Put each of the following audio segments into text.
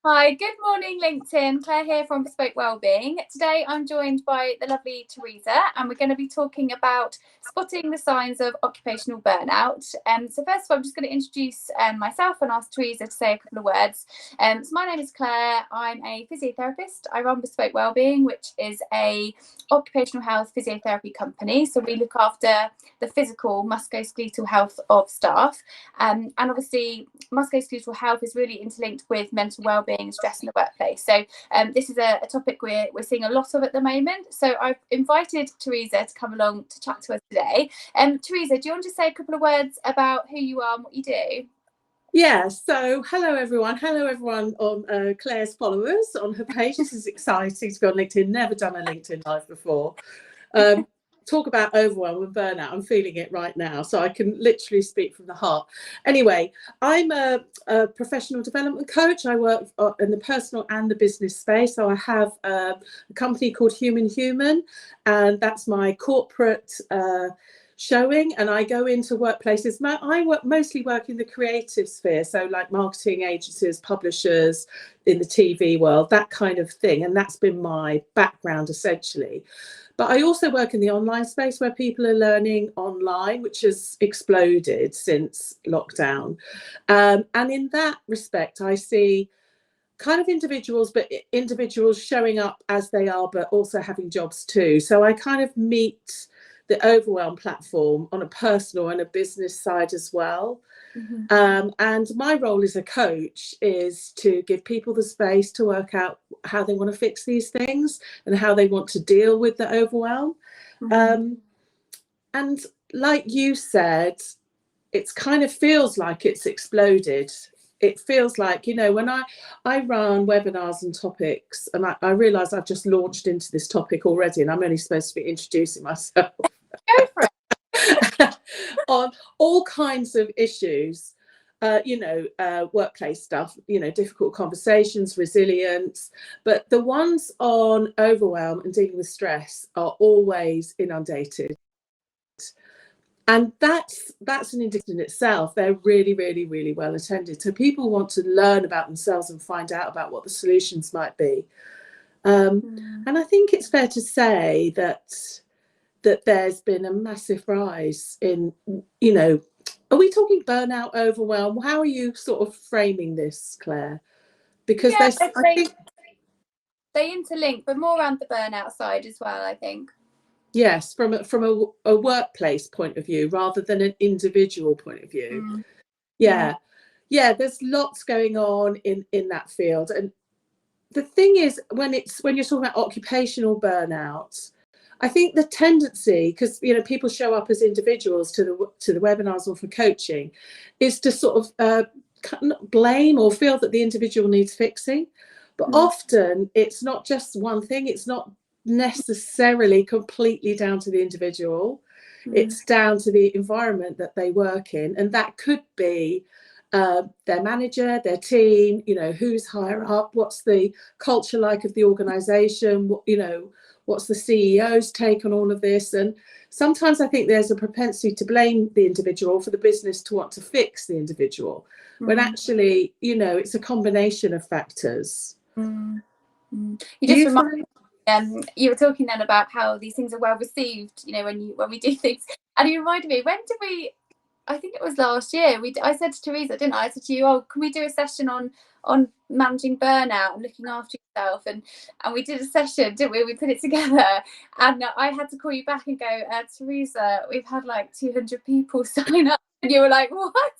Hi, good morning, LinkedIn. Claire here from Bespoke Wellbeing. Today I'm joined by the lovely Teresa, and we're going to be talking about spotting the signs of occupational burnout. So first of all, I'm just going to introduce myself and ask Teresa to say a couple of words. So my name is Claire. I'm a physiotherapist. I run Bespoke Wellbeing, which is a occupational health physiotherapy company. So we look after the physical musculoskeletal health of staff. And obviously, musculoskeletal health is really interlinked with mental wellbeing and stress in the workplace. So this is a topic we're seeing a lot of at the moment. So I've invited Teresa to come along to chat to us today. Teresa, do you want to say a couple of words about who you are and what you do? Yeah, so hello everyone on Claire's followers on her page. This is exciting to be on LinkedIn. Never done a LinkedIn live before. Talk about overwhelm and burnout. I'm feeling it right now, so I can literally speak from the heart. Anyway, I'm a professional development coach. I work in the personal and the business space. So I have a company called Human, and that's my corporate showing, and I go into workplaces. I mostly work in the creative sphere, so like marketing agencies, publishers, in the TV world, that kind of thing, and that's been my background essentially. But I also work in the online space where people are learning online, which has exploded since lockdown. And in that respect, I see kind of individuals showing up as they are, but also having jobs too. So I kind of meet the overwhelm platform on a personal and a business side as well. Mm-hmm. And my role as a coach is to give people the space to work out how they want to fix these things and how they want to deal with the overwhelm. Mm-hmm. And like you said, it kind of feels like it's exploded. It feels like, when I run webinars and topics, and I realise I've just launched into this topic already, and I'm only supposed to be introducing myself. Go for it. On all kinds of issues, workplace stuff, difficult conversations, resilience, but the ones on overwhelm and dealing with stress are always inundated. And that's an indicator in itself. They're really, really, really well attended. So people want to learn about themselves and find out about what the solutions might be. And I think it's fair to say that there's been a massive rise in, are we talking burnout, overwhelm? How are you sort of framing this, Claire? Because I think they interlink, but more around the burnout side as well, I think. Yes, from a workplace point of view rather than an individual point of view. Yeah, there's lots going on in that field. And the thing is, when you're talking about occupational burnout, I think the tendency, because people show up as individuals to the webinars or for coaching, is to sort of blame or feel that the individual needs fixing. But often it's not just one thing. It's not necessarily completely down to the individual. It's down to the environment that they work in, and that could be their manager, their team, who's higher up, what's the culture like of the organization, what's the CEO's take on all of this. And sometimes I think there's a propensity to blame the individual for the business to want to fix the individual, when actually, it's a combination of factors. You just remind me, you were talking then about how these things are well received, when we do things. And you reminded me, when did we, I think it was last year, I said to Teresa, didn't I? I said to you, can we do a session on managing burnout and looking after yourself? And we did a session, didn't we? We put it together, and I had to call you back and go, Teresa, we've had like 200 people sign up. And you were like, what?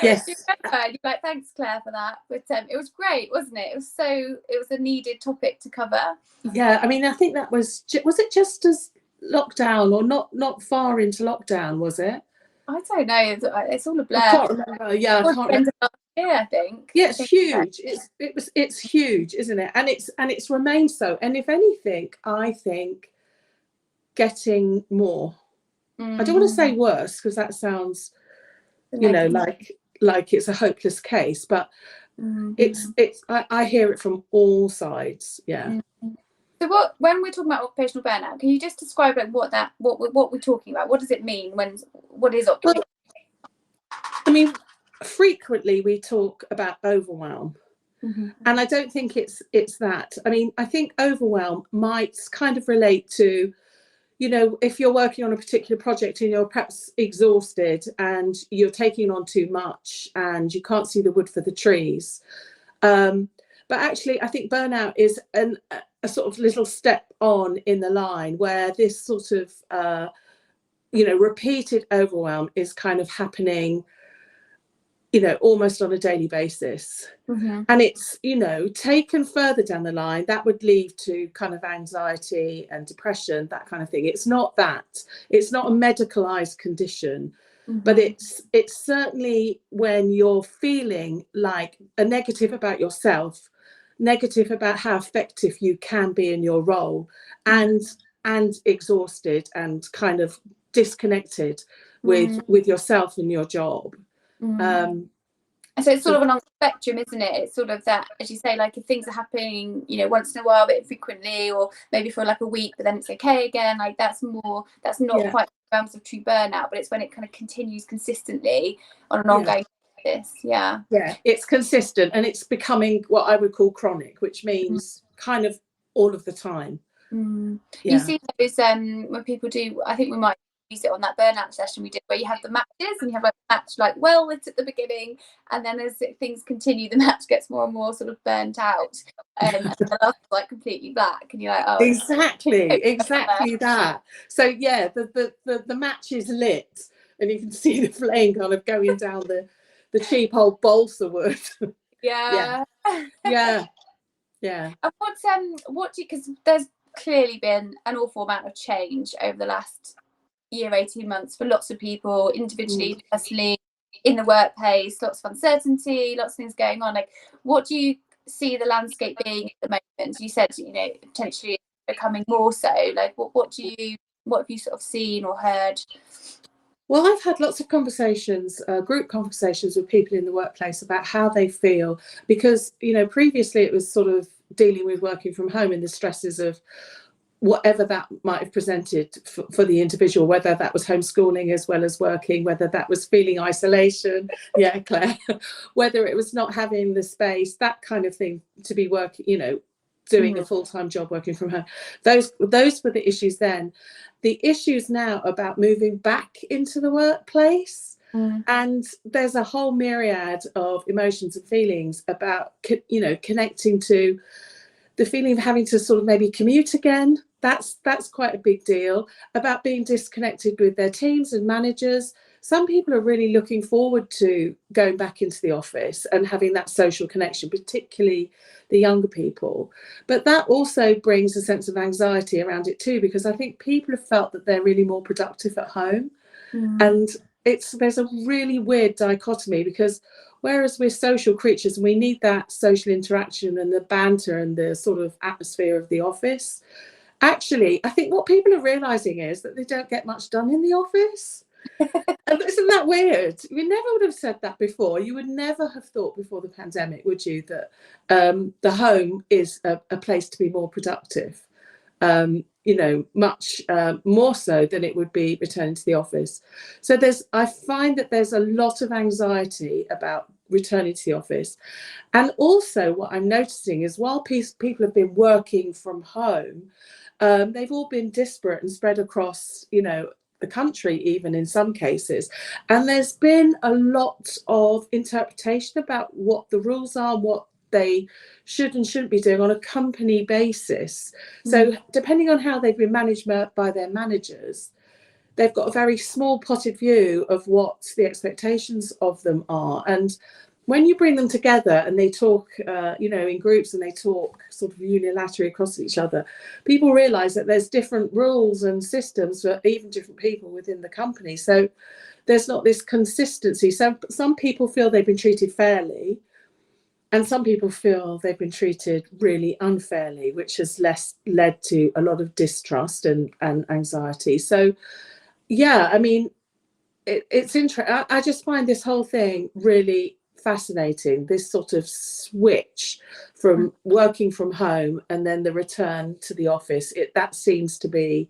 Yes. And you're like, thanks, Claire, for that. But it was great, wasn't it? It was a needed topic to cover. Yeah, I mean, I think that was it just as lockdown, or not far into lockdown, was it? I don't know. It's all a blur. I can't remember. Yeah, I can't remember. Yeah, I think. Yeah, it's huge. It's huge, isn't it? And it's remained so. And if anything, I think getting more. I don't want to say worse, because that sounds, like it's a hopeless case. But I hear it from all sides. Yeah. So when we're talking about occupational burnout, can you just describe what we're talking about? What does it mean? What is occupational? Well, I mean, frequently we talk about overwhelm, And I don't think it's that. I mean, I think overwhelm might kind of relate to, you know, if you're working on a particular project and you're perhaps exhausted and you're taking on too much and you can't see the wood for the trees. But actually, I think burnout is a sort of little step on in the line where this sort of, you know, repeated overwhelm is kind of happening, you know, almost on a daily basis. And it's, you know, taken further down the line, that would lead to kind of anxiety and depression, that kind of thing. It's not that. It's not a medicalized condition, but it's certainly when you're feeling like a negative about yourself, negative about how effective you can be in your role, and exhausted and kind of disconnected with yourself and your job. So it's sort of along the spectrum, isn't it? It's sort of that, as you say, like if things are happening, you know, once in a while, a bit frequently, or maybe for like a week, but then it's okay again. Like that's not quite the realms of true burnout, but it's when it kind of continues consistently on an ongoing basis. Yeah, it's consistent and it's becoming what I would call chronic, which means kind of all of the time. You see those when people do, I think we might use it on that burnout session we did, where you have the matches and you have like a match like, well, it's at the beginning, and then as things continue, the match gets more and more sort of burnt out, and the last is like completely black, and you're like, oh, exactly that. So yeah, the match is lit and you can see the flame kind of going down the cheap old balsa wood. yeah. And what do you, because there's clearly been an awful amount of change over the last year, 18 months for lots of people, individually, personally, in the workplace, lots of uncertainty, lots of things going on. Like, what do you see the landscape being at the moment? You said, you know, potentially becoming more so. Like, what have you sort of seen or heard? Well, I've had lots of conversations, group conversations with people in the workplace about how they feel, because, you know, previously it was sort of dealing with working from home and the stresses of whatever that might have presented for the individual, whether that was homeschooling as well as working, whether that was feeling isolation, Claire, whether it was not having the space, that kind of thing, to be working, you know, doing a full-time job working from home. Those were the issues then. The issues now about moving back into the workplace, and there's a whole myriad of emotions and feelings about, you know, connecting to the feeling of having to sort of maybe commute again. That's quite a big deal. About being disconnected with their teams and managers. Some people are really looking forward to going back into the office and having that social connection, particularly the younger people. But that also brings a sense of anxiety around it too, because I think people have felt that they're really more productive at home. And there's a really weird dichotomy, because whereas we're social creatures and we need that social interaction and the banter and the sort of atmosphere of the office, actually, I think what people are realizing is that they don't get much done in the office. And isn't that weird? We never would have said that before. You would never have thought before the pandemic, would you, that the home is a place to be more productive, you know, much more so than it would be returning to the office. So I find that there's a lot of anxiety about returning to the office. And also what I'm noticing is, while people have been working from home, they've all been disparate and spread across, you know, the country, even in some cases. And there's been a lot of interpretation about what the rules are, what they should and shouldn't be doing on a company basis. So depending on how they've been managed by their managers, they've got a very small potted view of what the expectations of them are. And when you bring them together and they talk, you know, in groups, and they talk sort of unilaterally across each other, people realise that there's different rules and systems for even different people within the company. So there's not this consistency. So some people feel they've been treated fairly, and some people feel they've been treated really unfairly, which has led to a lot of distrust and anxiety. So, yeah, I mean, it's interesting. I just find this whole thing really fascinating, this sort of switch from working from home and then the return to the office. That seems to be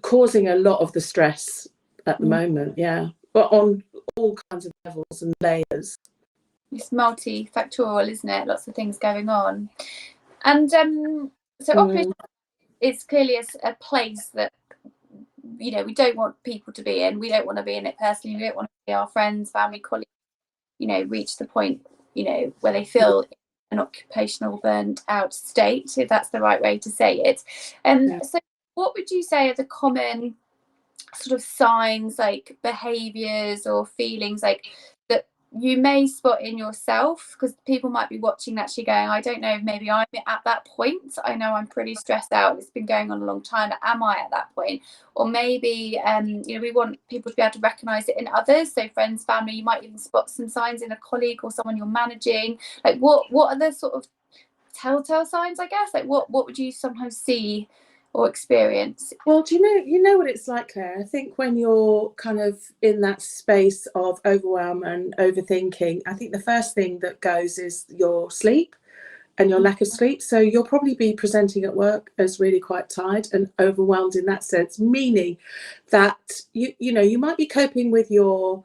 causing a lot of the stress at the moment, but on all kinds of levels and layers. It's multifactorial, isn't it? Lots of things going on. And so Occupational is clearly a place that, you know, we don't want people to be in. We don't want to be in it personally. We don't want to see our friends, family, colleagues, you know, reach the point, you know, where they feel an occupational burnt out state, if that's the right way to say it. So what would you say are the common sort of signs, like behaviors or feelings, like that you may spot in yourself? Because people might be watching actually going, I don't know, maybe I'm at that point. I know I'm pretty stressed out, it's been going on a long time, am I at that point? Or maybe you know, we want people to be able to recognize it in others, so friends, family. You might even spot some signs in a colleague or someone you're managing. Like what are the sort of telltale signs, I guess? Like what would you sometimes see or experience? Well, do you know what it's like, Claire? I think when you're kind of in that space of overwhelm and overthinking, I think the first thing that goes is your sleep and your lack of sleep. So you'll probably be presenting at work as really quite tired and overwhelmed in that sense, meaning that you know, you might be coping with your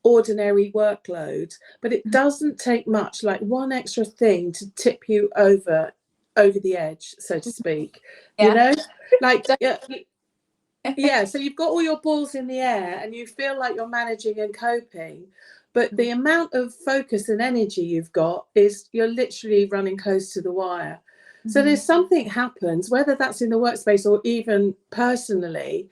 ordinary workload, but it doesn't take much, like one extra thing to tip you over the edge, so to speak. You know, like yeah, so you've got all your balls in the air and you feel like you're managing and coping, but the amount of focus and energy you've got is you're literally running close to the wire. So there's something happens, whether that's in the workspace or even personally,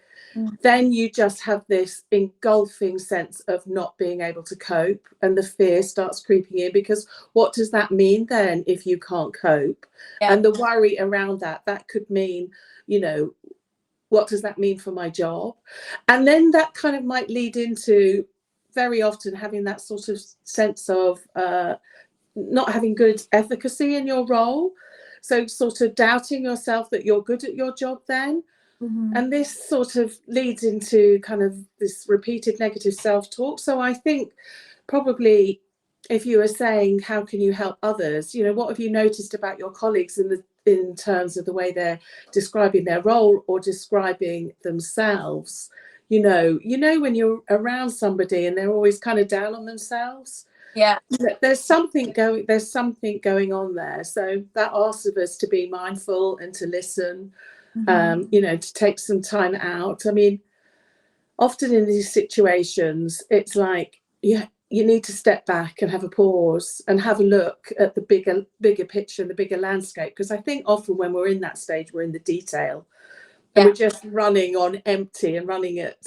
then you just have this engulfing sense of not being able to cope, and the fear starts creeping in, because what does that mean then if you can't cope? And the worry around that could mean, you know, what does that mean for my job? And then that kind of might lead into very often having that sort of sense of not having good efficacy in your role. So sort of doubting yourself that you're good at your job then. And this sort of leads into kind of this repeated negative self-talk. So I think probably if you were saying, how can you help others? You know, what have you noticed about your colleagues in terms of the way they're describing their role or describing themselves? You know, when you're around somebody and they're always kind of down on themselves. There's something going on there. So that asks of us to be mindful and to listen. You know, to take some time out. I mean, often in these situations, it's like you need to step back and have a pause and have a look at the bigger picture and the bigger landscape. Because I think often when we're in that stage, we're in the detail and we're just running on empty and running at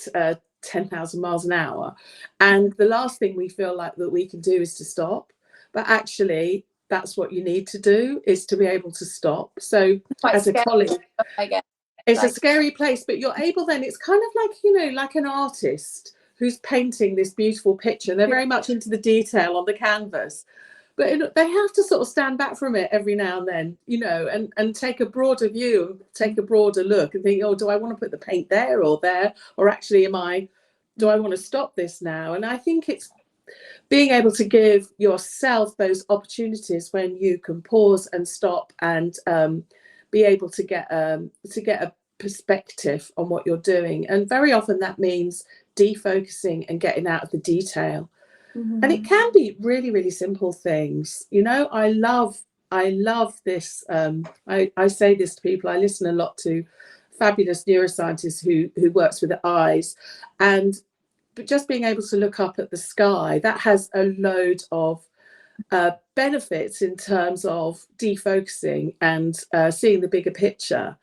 10,000 miles an hour. And the last thing we feel like that we can do is to stop. But actually, that's what you need to do, is to be able to stop. So as a colleague, it's a scary place, but you're able then, it's kind of like, you know, like an artist who's painting this beautiful picture. They're very much into the detail on the canvas, but they have to sort of stand back from it every now and then, you know, and take a broader view, take a broader look and think, oh, do I want to put the paint there, or actually do I want to stop this now? And I think it's being able to give yourself those opportunities when you can pause and stop and be able to get a perspective on what you're doing. And very often that means defocusing and getting out of the detail. And it can be really, really simple things. You know, I love this. I say this to people. I listen a lot to fabulous neuroscientists who works with the eyes, but just being able to look up at the sky, that has a load of benefits in terms of defocusing and seeing the bigger picture.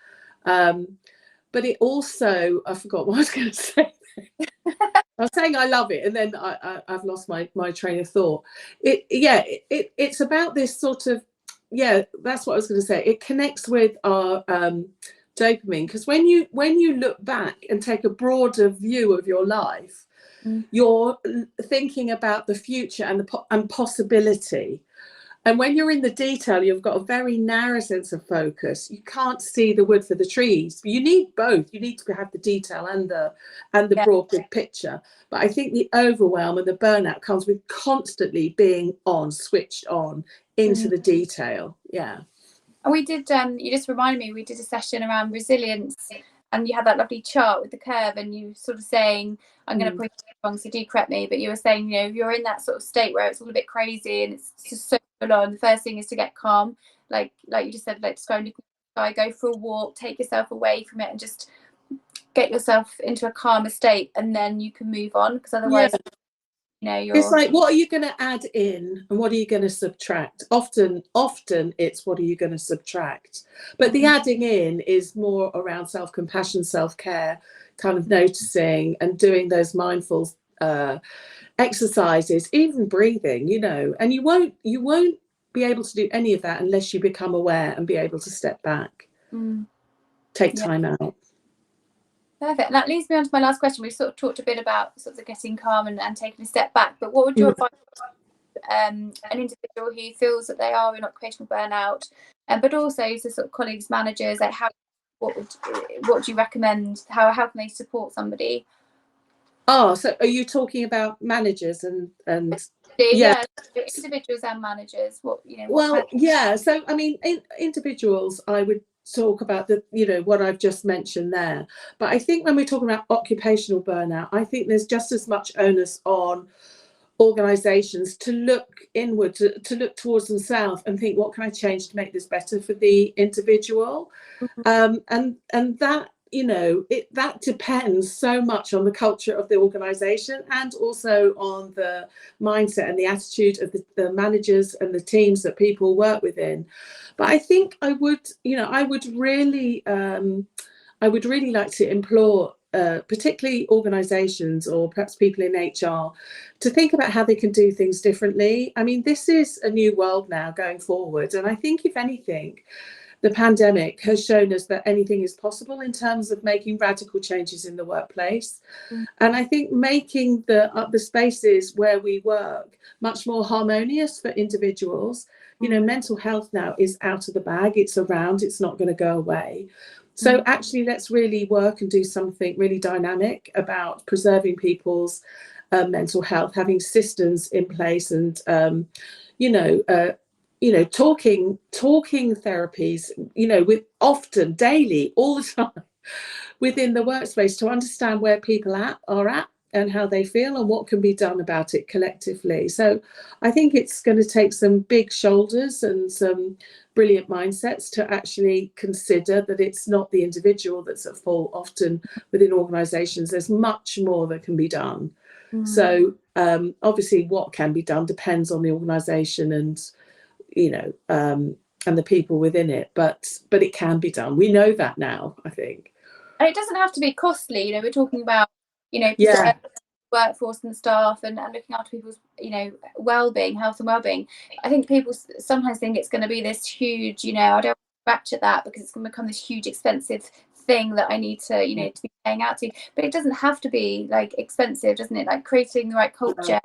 But it also, I forgot what I was going to say. I was saying I love it, and then I've lost my train of thought. It's about this sort of, that's what I was going to say. It connects with our dopamine, because when you look back and take a broader view of your life, you're thinking about the future and possibility. And when you're in the detail, you've got a very narrow sense of focus. You can't see the wood for the trees. You need both. You need to have the detail and the broad big picture. But I think the overwhelm and the burnout comes with constantly being switched on into the detail. Yeah. And we did, you just reminded me, we did a session around resilience and you had that lovely chart with the curve, and you sort of saying, I'm going to put it wrong, so do correct me, but you were saying, if you're in that sort of state where it's all a bit crazy and it's just so full on, the first thing is to get calm, like you just said, like just go for a walk, take yourself away from it, and just get yourself into a calmer state, and then you can move on, because otherwise it's like, what are you going to add in and what are you going to subtract? Often it's what are you going to subtract, but the adding in is more around self-compassion, self-care, kind of noticing and doing those mindful exercises, even breathing, and you won't be able to do any of that unless you become aware and be able to step back, take time out. Perfect. And that leads me on to my last question. We've sort of talked a bit about sort of getting calm and taking a step back, but what would your advice an individual who feels that they are in occupational burnout, but also to sort of colleagues, managers, like what would you recommend? How can they support somebody? Oh, so are you talking about managers and yeah, individuals and managers? So I mean, individuals, I would talk about what I've just mentioned there, but I think when we're talking about occupational burnout, I think there's just as much onus on organizations to look inward, to look towards themselves and think, what can I change to make this better for the individual? And that that depends so much on the culture of the organization, and also on the mindset and the attitude of the managers and the teams that people work within. But I think I would really like to implore particularly organizations, or perhaps people in HR, to think about how they can do things differently. I mean, this is a new world now going forward, and I think, if anything, the pandemic has shown us that anything is possible in terms of making radical changes in the workplace. And I think making the spaces where we work much more harmonious for individuals. Mental health now is out of the bag. It's around. It's not going to go away. So actually, let's really work and do something really dynamic about preserving people's mental health, having systems in place, and talking therapies, with often daily, all the time, within the workspace, to understand where people are at and how they feel and what can be done about it collectively. So I think it's going to take some big shoulders and some brilliant mindsets to actually consider that it's not the individual that's at fault. Often within organizations, there's much more that can be done. So obviously what can be done depends on the organization and and the people within it, but it can be done. We know that now, I think. And it doesn't have to be costly. We're talking about workforce and staff, and looking after people's well-being, health and well-being. I think people sometimes think it's going to be this huge, I don't ratchet that because it's going to become this huge expensive thing that I need to to be paying out to. But it doesn't have to be like expensive, doesn't it? Like creating the right culture,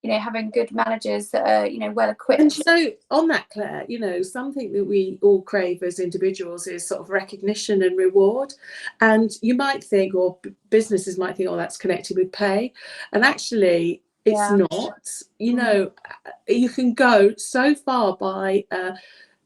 having good managers that are, well equipped. And so on that, Claire, something that we all crave as individuals is sort of recognition and reward. And you might think, or businesses might think, oh, that's connected with pay. And actually, it's not. You can go so far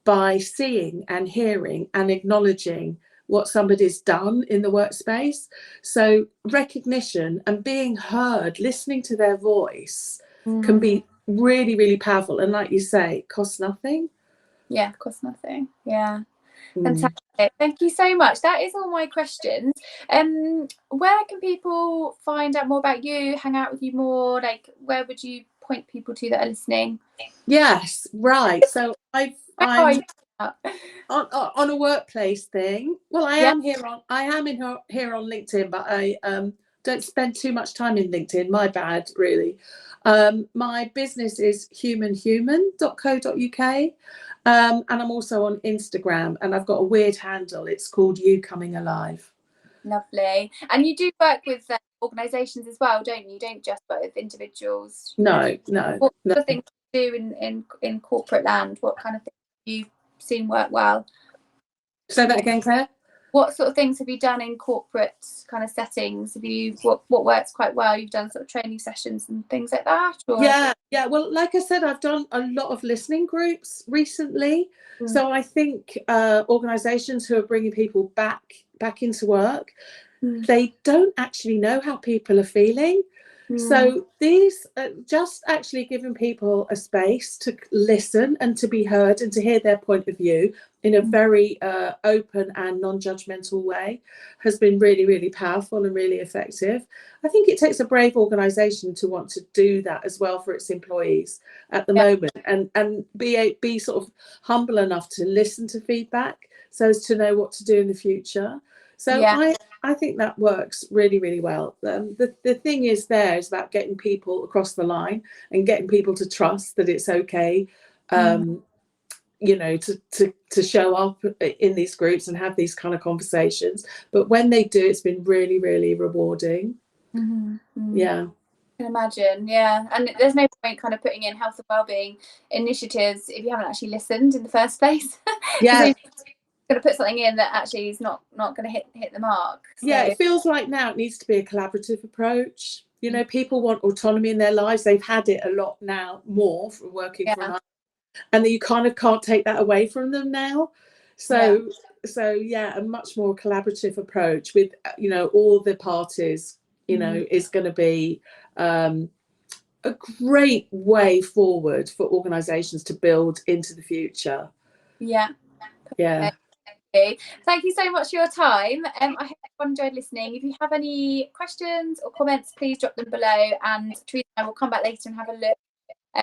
by seeing and hearing and acknowledging what somebody's done in the workspace. So recognition and being heard, listening to their voice, can be really, really powerful. And like you say, it costs nothing. Yeah, it costs nothing. Yeah. Fantastic. Thank you so much. That is all my questions. Where can people find out more about you, hang out with you more? Like, where would you point people to that are listening? Yes, right. So I'm on a workplace thing. Well, I am here on LinkedIn, but I don't spend too much time in LinkedIn. My bad, really. My business is humanhuman.co.uk, and I'm also on Instagram, and I've got a weird handle. It's called You Coming Alive. Lovely. And you do work with organisations as well, don't you? You don't just work with individuals. No. What sort of things do you do in corporate land? What kind of things have you seen work well? Say that again, Claire. What sort of things have you done in corporate kind of settings? What works quite well? You've done sort of training sessions and things like that? Or? Yeah. Well, like I said, I've done a lot of listening groups recently. So I think organisations who are bringing people back back into work, they don't actually know how people are feeling. So these just actually giving people a space to listen and to be heard and to hear their point of view in a very open and non-judgmental way has been really, really powerful and really effective. I think it takes a brave organisation to want to do that as well for its employees at the moment, and be sort of humble enough to listen to feedback so as to know what to do in the future. So I think that works really, really well. The thing is about getting people across the line and getting people to trust that it's okay, you know, to show up in these groups and have these kind of conversations. But when they do, it's been really, really rewarding. Yeah. I can imagine, and there's no point kind of putting in health and wellbeing initiatives if you haven't actually listened in the first place. Yeah. Going to put something in that actually is not going to hit the mark. So. Yeah, it feels like now it needs to be a collaborative approach. You know, people want autonomy in their lives. They've had it a lot now, more from working from home, and you kind of can't take that away from them now. So a much more collaborative approach with, you know, all the parties, you know, is going to be a great way forward for organisations to build into the future. Yeah. Thank you so much for your time. I hope everyone enjoyed listening. If you have any questions or comments, please drop them below, and Teresa and I will come back later and have a look.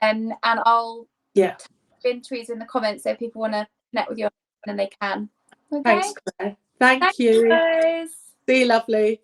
And I'll type in Teresa in the comments so if people want to connect with you, then they can. Okay. Thanks, Claire. Thank you. Guys. See you, lovely.